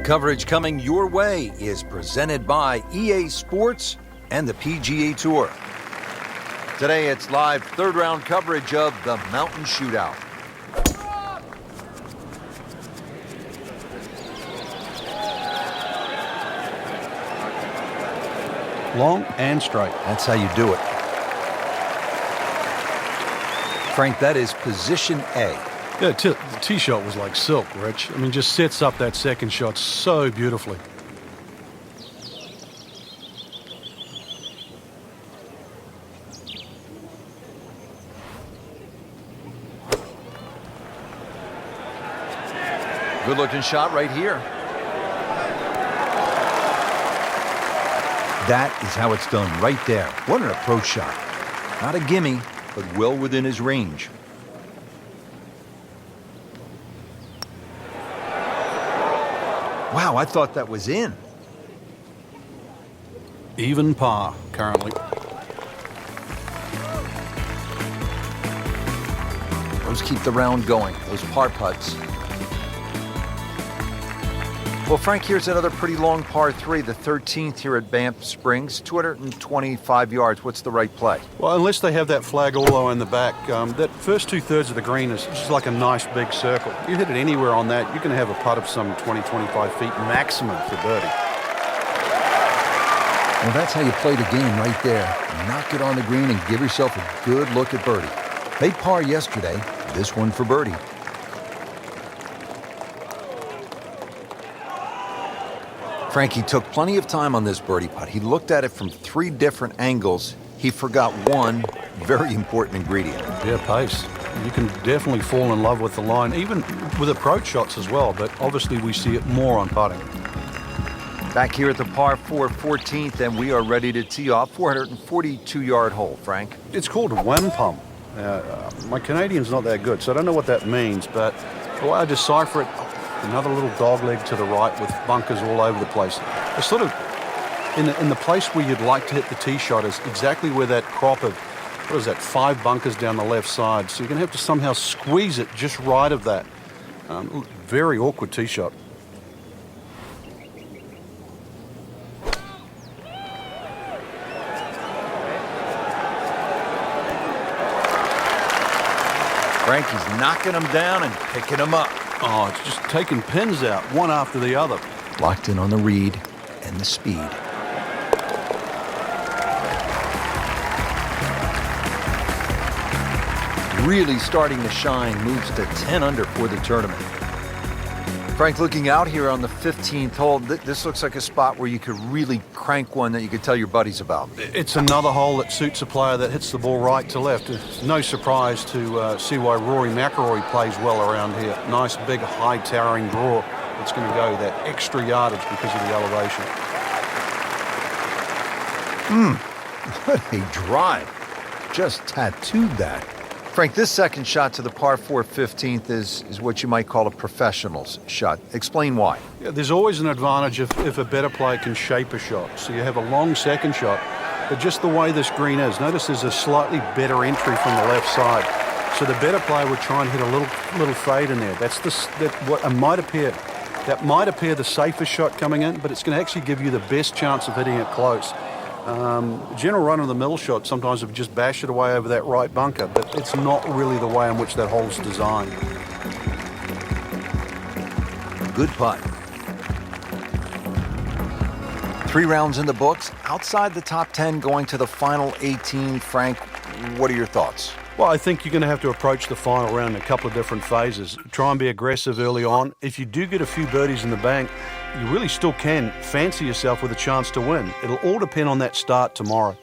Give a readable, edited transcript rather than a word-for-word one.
Coverage coming your way is presented by EA Sports and the PGA Tour. Today it's live third round coverage of the Mountain Shootout. Long and straight. That's how you do it. Frank, that is position A. Yeah, the tee shot was like silk, Rich. I mean, just sets up that second shot so beautifully. Good-looking shot right here. That is how it's done right there. What an approach shot. Not a gimme, but well within his range. Wow, I thought that was in. Even par currently. Those keep the round going, those par putts. Well, Frank, here's another pretty long par 3, the 13th here at Banff Springs, 225 yards. What's the right play? Well, unless they have that flag all the way in the back, that first two-thirds of the green is just like a nice big circle. You hit it anywhere on that, you can have a putt of some 20, 25 feet maximum for birdie. Well, that's how you play the game right there. Knock it on the green and give yourself a good look at birdie. Made par yesterday, this one for birdie. Frankie took plenty of time on this birdie putt. He looked at it from 3 different angles. He forgot one very important ingredient. Yeah, pace. You can definitely fall in love with the line, even with approach shots as well, but obviously we see it more on putting. Back here at the par 4 14th, and we are ready to tee off. 442-yard hole, Frank. It's called a wind pump. My Canadian's not that good, so I don't know what that means, but the way I decipher it, another little dog leg to the right with bunkers all over the place. It's sort of in the place where you'd like to hit the tee shot is exactly where that crop of, what is that, 5 bunkers down the left side. So you're going to have to somehow squeeze it just right of that. Very awkward tee shot. Frankie's knocking them down and picking them up. Oh, it's just taking pins out, one after the other. Locked in on the read and the speed. Really starting to shine, moves to 10 under for the tournament. Frank, looking out here on the 15th hole, this looks like a spot where you could really crank one that you could tell your buddies about. It's another hole that suits a player that hits the ball right to left. It's no surprise to see why Rory McIlroy plays well around here. Nice, big, high towering draw. It's going to go that extra yardage because of the elevation. What a drive. Just tattooed that. Frank, this second shot to the par 4 15th is what you might call a professional's shot. Explain why. Yeah, there's always an advantage if a better player can shape a shot. So you have a long second shot, but just the way this green is, notice there's a slightly better entry from the left side. So the better player would try and hit a little fade in there. That's what might appear the safest shot coming in, but it's going to actually give you the best chance of hitting it close. General run-of-the-mill shot sometimes would just bash it away over that right bunker, but it's not really the way in which that hole's designed. Good putt. 3 rounds in the books, outside the top 10 going to the final 18. Frank, what are your thoughts? Well, I think you're going to have to approach the final round in a couple of different phases. Try and be aggressive early on. If you do get a few birdies in the bank, you really still can fancy yourself with a chance to win. It'll all depend on that start tomorrow.